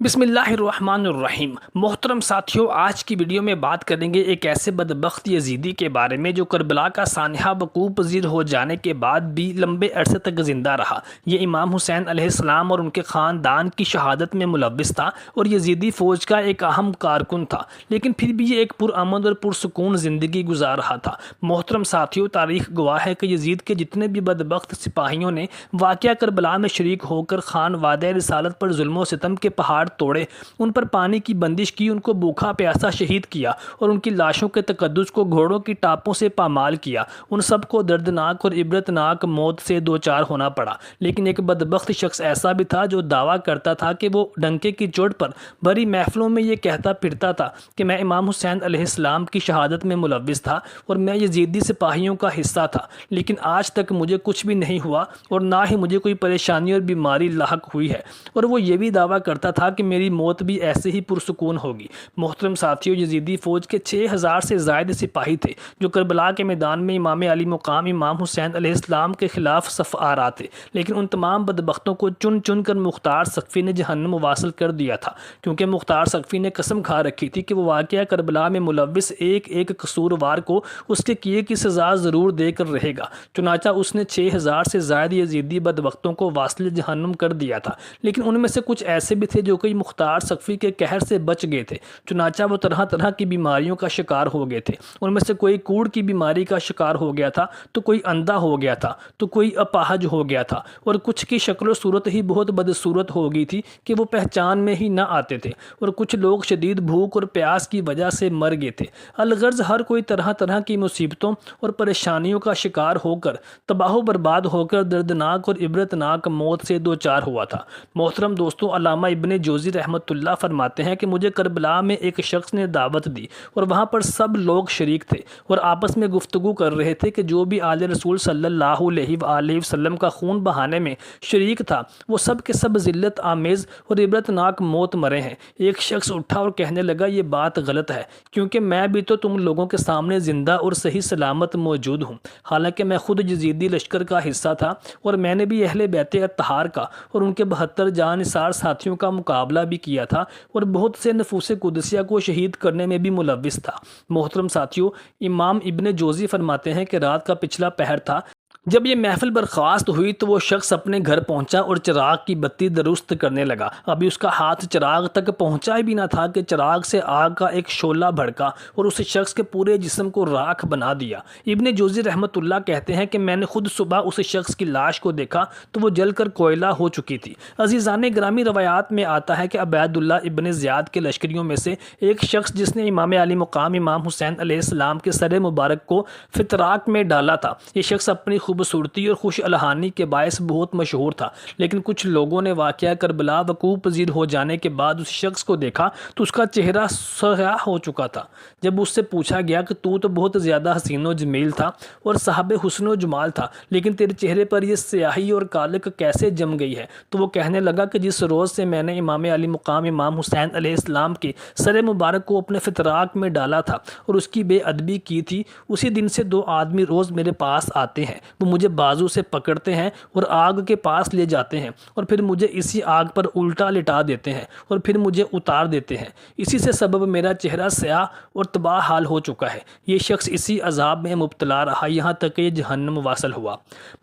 بسم اللہ الرحمن الرحیم۔ محترم ساتھیوں، آج کی ویڈیو میں بات کریں گے ایک ایسے بدبخت یزیدی کے بارے میں جو کربلا کا سانحہ وقوع پذیر ہو جانے کے بعد بھی لمبے عرصے تک زندہ رہا۔ یہ امام حسین علیہ السلام اور ان کے خاندان کی شہادت میں ملوث تھا اور یزیدی فوج کا ایک اہم کارکن تھا، لیکن پھر بھی یہ ایک پرامن اور پرسکون زندگی گزار رہا تھا۔ محترم ساتھیوں، تاریخ گواہ ہے کہ یزید کے جتنے بھی بدبخت سپاہیوں نے واقعہ کربلا میں شریک ہو کر خان وعدہ رسالت پر ظلم و ستم کے پہاڑ توڑے، ان پر پانی کی بندش کی، ان کو بھوکا پیاسا شہید کیا اور ان کی لاشوں کے تقدس کو گھوڑوں کی ٹاپوں سے پامال کیا، ان سب کو دردناک اور عبرتناک موت سے دوچار ہونا پڑا۔ لیکن ایک بدبخت شخص ایسا بھی تھا جو دعویٰ کرتا تھا کہ وہ ڈنکے کی چوٹ پر بڑی محفلوں میں یہ کہتا پھرتا تھا کہ میں امام حسین علیہ السلام کی شہادت میں ملوث تھا اور میں یزیدی سپاہیوں کا حصہ تھا، لیکن آج تک مجھے کچھ بھی نہیں ہوا اور نہ ہی مجھے کوئی پریشانی اور بیماری لاحق ہوئی ہے، اور وہ یہ بھی دعویٰ کرتا تھا کہ میری موت بھی ایسے ہی پرسکون ہوگی۔ محترم ساتھیوں، یزیدی فوج کے 6000 سے زائد سپاہی تھے جو کربلا کے میدان میں امام علی مقام امام حسین علیہ السلام کے خلاف صف آرا تھے، لیکن ان تمام بدبختوں کو چن چن کر مختار سقفی نے جہنم واصل کر دیا تھا، کیونکہ مختار سقفی نے قسم کھا رکھی تھی کہ وہ واقعہ کربلا میں ملوث ایک ایک قصوروار کو اس کے کیے کی سزا ضرور دے کر رہے گا۔ چنانچہ اس نے 6000 سے زائد یزیدی بدبختوں کو واصل جہنم کر دیا تھا، لیکن ان میں سے کچھ ایسے بھی تھے جو کہ مختار سقفی کے قہر سے بچ گئے تھے، چنانچہ وہ طرح طرح کی بیماریوں کا شکار ہو گئے تھے۔ ان میں سے کوئی کوڑ کی بیماری کا شکار ہو گیا تھا، تو کوئی اندھا ہو گیا تھا، تو کوئی اپاہج ہو گیا تھا، اور کچھ کی شکل و صورت ہی بہت بدصورت ہو گئی تھی کہ وہ پہچان میں ہی نہ آتے تھے، اور کچھ لوگ شدید بھوک اور پیاس کی وجہ سے مر گئے تھے۔ الغرض ہر کوئی طرح طرح کی مصیبتوں اور پریشانیوں کا شکار ہو کر تباہ و برباد ہو کر دردناک اور عبرتناک موت سے دوچار ہوا تھا۔ محترم دوستوں، علامہ ابن جوزی رحمۃ اللہ فرماتے ہیں کہ مجھے کربلا میں ایک شخص نے دعوت دی اور وہاں پر سب لوگ شریک تھے اور آپس میں گفتگو کر رہے تھے کہ جو بھی آل رسول صلی اللہ علیہ وآلہ وسلم کا خون بہانے میں شریک تھا وہ سب کے سب ذلت آمیز اور عبرتناک موت مرے ہیں۔ ایک شخص اٹھا اور کہنے لگا، یہ بات غلط ہے، کیونکہ میں بھی تو تم لوگوں کے سامنے زندہ اور صحیح سلامت موجود ہوں، حالانکہ میں خود یزیدی لشکر کا حصہ تھا اور میں نے بھی اہل بیت اطہار کا اور ان کے 72 جاں نثار ساتھیوں کا مقابلہ بھی کیا تھا اور بہت سے نفوس قدسیہ کو شہید کرنے میں بھی ملوث تھا۔ محترم ساتھیوں، امام ابن جوزی فرماتے ہیں کہ رات کا پچھلا پہر تھا، جب یہ محفل برخاست ہوئی تو وہ شخص اپنے گھر پہنچا اور چراغ کی بتی درست کرنے لگا۔ ابھی اس کا ہاتھ چراغ تک پہنچا ہی بھی نہ تھا کہ چراغ سے آگ کا ایک شعلہ بھڑکا اور اس شخص کے پورے جسم کو راکھ بنا دیا۔ ابن جوزی رحمۃ اللہ کہتے ہیں کہ میں نے خود صبح اس شخص کی لاش کو دیکھا تو وہ جل کر کوئلہ ہو چکی تھی۔ عزیزان گرامی، روایات میں آتا ہے کہ عبید اللہ ابن زیاد کے لشکریوں میں سے ایک شخص جس نے امام علی مقام امام حسین علیہ السلام کے سر مبارک کو فتراک میں ڈالا تھا، یہ شخص اپنی خوبصورتی اور خوش الحانی کے باعث بہت مشہور تھا، لیکن کچھ لوگوں نے واقعہ کربلا وقوع پذیر ہو جانے کے بعد اس شخص کو دیکھا تو اس کا چہرہ سیاہ ہو چکا تھا۔ جب اس سے پوچھا گیا کہ تو بہت زیادہ حسین و جمیل تھا اور صاحب حسن و جمال تھا، لیکن تیرے چہرے پر یہ سیاہی اور کالک کیسے جم گئی ہے؟ تو وہ کہنے لگا کہ جس روز سے میں نے امام علی مقام امام حسین علیہ السلام کے سر مبارک کو اپنے فتراک میں ڈالا تھا اور اس کی بے ادبی کی تھی، اسی دن سے 2 آدمی روز میرے پاس آتے ہیں، وہ مجھے بازو سے پکڑتے ہیں اور آگ کے پاس لے جاتے ہیں اور پھر مجھے اسی آگ پر الٹا لٹا دیتے ہیں اور پھر مجھے اتار دیتے ہیں۔ اسی سے سبب میرا چہرہ سیاہ اور تباہ حال ہو چکا ہے۔ یہ شخص اسی عذاب میں مبتلا رہا یہاں تک کہ یہ جہنم واصل ہوا۔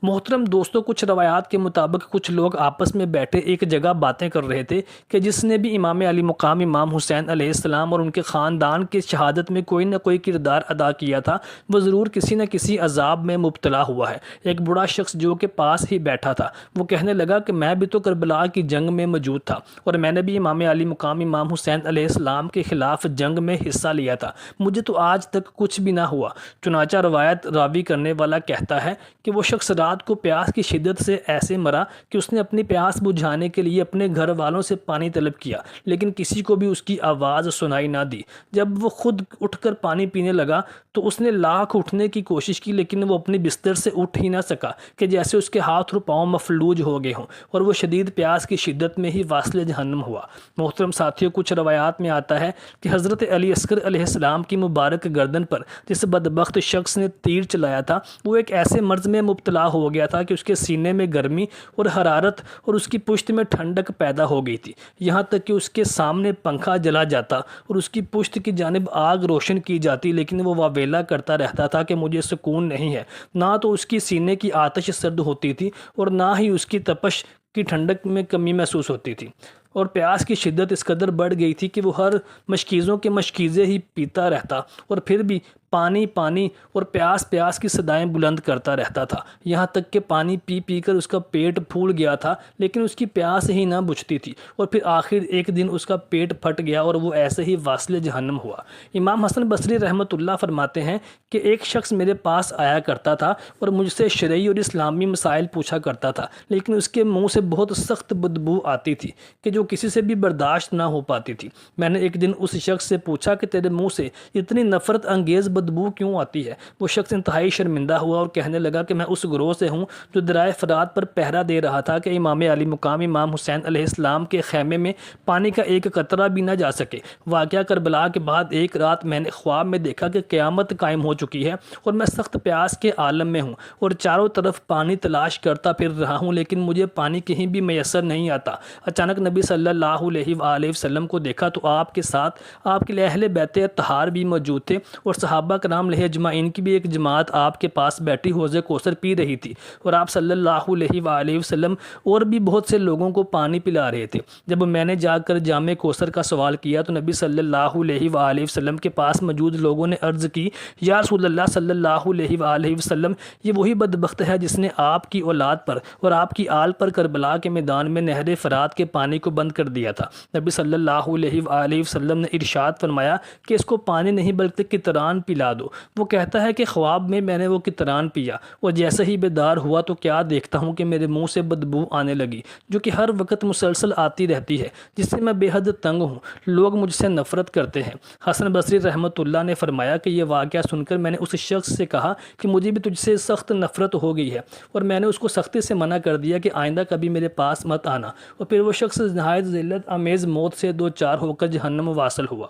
محترم دوستوں، کچھ روایات کے مطابق کچھ لوگ آپس میں بیٹھے ایک جگہ باتیں کر رہے تھے کہ جس نے بھی امام علی مقام امام حسین علیہ السلام اور ان کے خاندان کی شہادت میں کوئی نہ کوئی کردار ادا کیا تھا وہ ضرور کسی نہ کسی عذاب میں مبتلا ہوا ہے۔ ایک بڑا شخص جو کہ پاس ہی بیٹھا تھا وہ کہنے لگا کہ میں بھی تو کربلا کی جنگ میں موجود تھا اور میں نے بھی امام علی مقام امام حسین علیہ السلام کے خلاف جنگ میں حصہ لیا تھا، مجھے تو آج تک کچھ بھی نہ ہوا۔ چنانچہ روایت راوی کرنے والا کہتا ہے کہ وہ شخص رات کو پیاس کی شدت سے ایسے مرا کہ اس نے اپنی پیاس بجھانے کے لیے اپنے گھر والوں سے پانی طلب کیا، لیکن کسی کو بھی اس کی آواز سنائی نہ دی۔ جب وہ خود اٹھ کر پانی پینے لگا تو اس نے لاکھ اٹھنے کی کوشش کی، لیکن وہ اپنے بستر سے اٹھ ہی نہ سکا کہ جیسے اس کے ہاتھ اور پاؤں مفلوج ہو گئے ہوں، اور وہ شدید پیاس کی شدت میں ہی واصل جہنم ہوا۔ محترم ساتھیوں، کچھ روایات میں آتا ہے کہ حضرت علی اصغر علیہ السلام کی مبارک گردن پر جس بدبخت شخص نے تیر چلایا تھا وہ ایک ایسے مرض میں مبتلا ہو گیا تھا کہ اس کے سینے میں گرمی اور حرارت اور اس کی پشت میں ٹھنڈک پیدا ہو گئی تھی، یہاں تک کہ اس کے سامنے پنکھا جلا جاتا اور اس کی پشت کی جانب آگ روشن کی جاتی، لیکن وہ واویلا کرتا رہتا تھا کہ مجھے سکون نہیں ہے۔ نہ تو اس کی سینے کی آتش سرد ہوتی تھی اور نہ ہی اس کی تپش کی ٹھنڈک میں کمی محسوس ہوتی تھی، اور پیاس کی شدت اس قدر بڑھ گئی تھی کہ وہ ہر مشکیزوں کے مشکیزیں ہی پیتا رہتا اور پھر بھی پانی پانی اور پیاس پیاس کی صدائیں بلند کرتا رہتا تھا، یہاں تک کہ پانی پی پی کر اس کا پیٹ پھول گیا تھا لیکن اس کی پیاس ہی نہ بجھتی تھی، اور پھر آخر ایک دن اس کا پیٹ پھٹ گیا اور وہ ایسے ہی واصل جہنم ہوا۔ امام حسن بصری رحمۃ اللہ فرماتے ہیں کہ ایک شخص میرے پاس آیا کرتا تھا اور مجھ سے شرعی اور اسلامی مسائل پوچھا کرتا تھا، لیکن اس کے منہ سے بہت سخت بدبو آتی تھی کہ جو کسی سے بھی برداشت نہ ہو پاتی تھی۔ میں نے ایک دن اس شخص سے پوچھا کہ تیرے منہ سے اتنی نفرت انگیز بدبو کیوں آتی ہے؟ وہ شخص انتہائی شرمندہ ہوا اور کہنے لگا کہ میں اس گروہ سے ہوں جو درائے فرات پر پہرا دے رہا تھا کہ امام علی مقام امام حسین علیہ السلام کے خیمے میں پانی کا ایک قطرہ بھی نہ جا سکے۔ واقعہ کربلا کے بعد ایک رات میں نے خواب میں دیکھا کہ قیامت قائم ہو چکی ہے اور میں سخت پیاس کے عالم میں ہوں اور چاروں طرف پانی تلاش کرتا پھر رہا ہوں، لیکن مجھے پانی کہیں بھی میسر نہیں آتا۔ اچانک نبی صلی اللہ علیہ وآلہ وسلم کو دیکھا تو آپ کے ساتھ آپ کے اہل بیت اطہار بھی موجود تھے اور صحابہ کرام علیہ اجمعین کی بھی ایک جماعت آپ کے پاس بیٹھی حوض کوثر پی رہی تھی، اور آپ صلی اللہ علیہ وآلہ وسلم اور بھی بہت سے لوگوں کو پانی پلا رہے تھے۔ جب میں نے جا کر جام کوثر کا سوال کیا تو نبی صلی اللہ علیہ وآلہ وسلم کے پاس موجود لوگوں نے عرض کی، یا رسول اللہ صلی اللہ علیہ وآلہ وسلم، یہ وہی بدبخت ہے جس نے آپ کی اولاد پر اور آپ کی آل پر کربلا کے میدان میں نہر فرات کے پانی کو بند کر دیا تھا۔ نبی صلی اللہ علیہ وآلہ وسلم نے ارشاد فرمایا کہ اس کو پانی نہیں بلکہ قطران پلا دو۔ وہ کہتا ہے کہ خواب میں نے وہ قطران پیا اور جیسے ہی بیدار ہوا تو کیا دیکھتا ہوں کہ میرے منہ سے بدبو آنے لگی جو کہ ہر وقت مسلسل آتی رہتی ہے، جس سے میں بے حد تنگ ہوں، لوگ مجھ سے نفرت کرتے ہیں۔ حسن بصری رحمۃ اللہ نے فرمایا کہ یہ واقعہ سن کر میں نے اس شخص سے کہا کہ مجھے بھی تجھ سے سخت نفرت ہو گئی ہے، اور میں نے اس کو سختی سے منع کر دیا کہ آئندہ کبھی میرے پاس مت آنا، اور پھر وہ شخص نہایت ذلت آمیز موت سے دو چار ہو کر جہنم واصل ہوا۔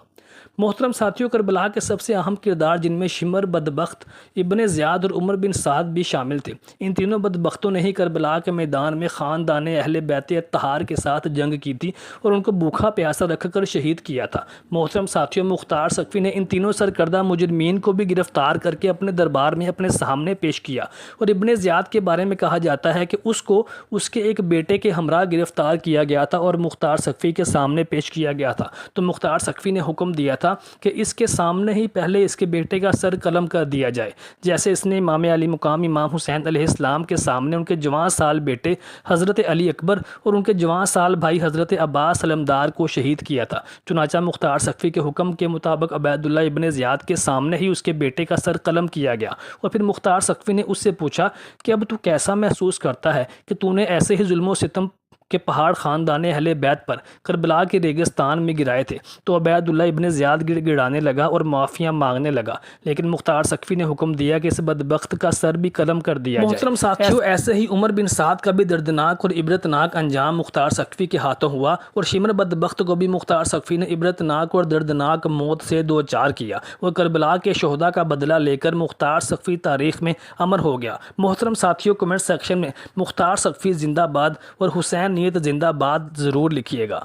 محترم ساتھیوں، کربلا کے سب سے اہم کردار جن میں شمر بدبخت، ابن زیاد اور عمر بن سعد بھی شامل تھے، ان تینوں بدبختوں نے ہی کربلا کے میدان میں خاندان اہل بیت اطہار کے ساتھ جنگ کی تھی اور ان کو بھوکھا پیاسا رکھ کر شہید کیا تھا۔ محترم ساتھیوں، مختار سقفی نے ان تینوں سرکردہ مجرمین کو بھی گرفتار کر کے اپنے دربار میں اپنے سامنے پیش کیا، اور ابن زیاد کے بارے میں کہا جاتا ہے کہ اس کو اس کے ایک بیٹے کے ہمراہ گرفتار کیا گیا تھا اور مختار سقفی کے سامنے پیش کیا گیا تھا، تو مختار سقفی نے حکم دیا تھا کہ اس کے سامنے ہی پہلے اس کے بیٹے کا سر قلم کر دیا جائے، جیسے اس نے امام علی مقام امام حسین علیہ السلام کے سامنے ان کے جوان سال بیٹے حضرت علی اکبر اور ان کے جوان سال بھائی حضرت عباس علمدار کو شہید کیا تھا۔ چنانچہ مختار سقفی کے حکم کے مطابق عبید اللہ ابن زیاد کے سامنے ہی اس کے بیٹے کا سر قلم کیا گیا، اور پھر مختار سقفی نے اس سے پوچھا کہ اب تو کیسا محسوس کرتا ہے کہ تو نے ایسے ہی ظلم و ستم کے پہاڑ خاندان اہل بیت پر کربلا کے ریگستان میں گرائے تھے؟ تو عبید اللہ ابن زیاد گڑ گڑانے لگا اور معافیاں مانگنے لگا، لیکن مختار سقفی نے حکم دیا کہ اس بدبخت کا سر بھی قلم کر دیا جائے۔ محترم ساتھیوں، ایسے ہی عمر بن سعد کا بھی دردناک اور عبرتناک انجام مختار سقفی کے ہاتھوں ہوا، اور شمر بدبخت کو بھی مختار سقفی نے عبرتناک اور دردناک موت سے دو چار کیا، اور کربلا کے شہداء کا بدلہ لے کر مختار سقفی تاریخ میں امر ہو گیا۔ محترم ساتھیوں، کمنٹ سیکشن میں مختار سقفی زندہ باد اور حسین نیت زندہ باد ضرور لکھیے گا۔